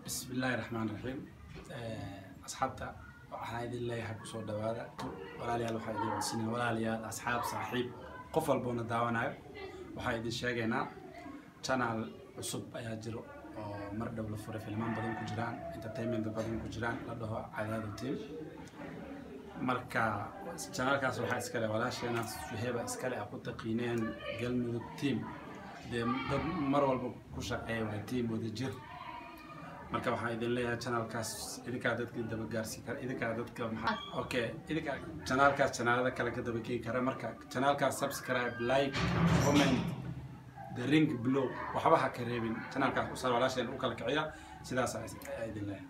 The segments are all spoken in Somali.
بسم الله الرحمن الرحيم. أصحابتا waxaan idin leeyahay ku soo dhawaada walaalayaal waxaan idin wasiinaa walaalayaal asxaab saaxiib qof walba oo daawanayo waxaan idin sheegaynaa channel cusub ayaa jiro oo mar dhow la furay filmaan badan ku jiraan entertainment badan ku jiraan la dhaho Cadaado Team marka channelkaas waxa iska leh walaasheena Suhayba iska leh ku taqiineen Galmudug Team dad mar walba ku shaqeeya team wada jir marka waxaan idin leeyahay channelkaas idinka dadka daba gaarsi kara idinka dadka okay idinka channelkaas channelada kale ka daba keen kara marka channelkaas subscribe like comment the ring below waxba ha ka reebin channelkaas u soo walaasheen u kala kiciya sidaas ay idin leeyahay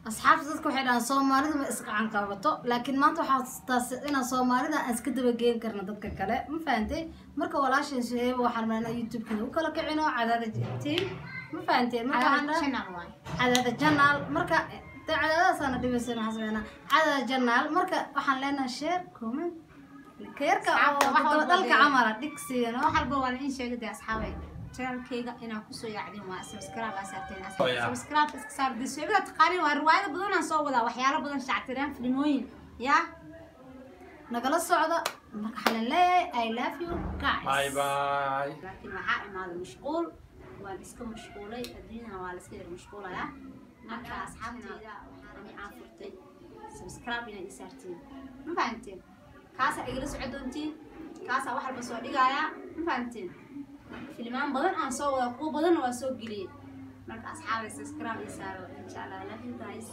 asxaabta dadku waxay dhahaan Soomaalida ma iska can qabato laakiin maanta waxa taas in Soomaalida aan iska daba geen karna dadka kale ma fahamtay marka walaasheen Suhayba waxaan rabnaa YouTube-ka u kala kicino Cadaado Team ما فهمتي عدد جنال مركا عدد سنة دبس محسبنا عدد جنال مركا وحن لنا شير كومنت كيركا ضلك عمرة ديكسي أنا واحد بقول شيء قد أصحابي شير كيجا أنا كسو يعني ما سبسكرايب أسرتين سبسكرايب إسكسار دي شيء تقارن والرواية بدون نصوّد وحياة بدون شعترين في الموين يا نقل الصعدة مركا حلنا I love you guys باي باي لكن محاكم هذا مشغول والإسكو مشغولة الدنيا والإسكو مشغولة يا مركا أصحابنا أنا عافرتي سبسكرايب إلى إسرتين ما فهمتين كاسة إجلس عدونتين كاسة واحد بس وديقايا ما فهمتين فيلمان بدن أنا صور قو بدن وأسوق جليد مركا أصحابي سبسكرايب يساروا إن شاء الله love you guys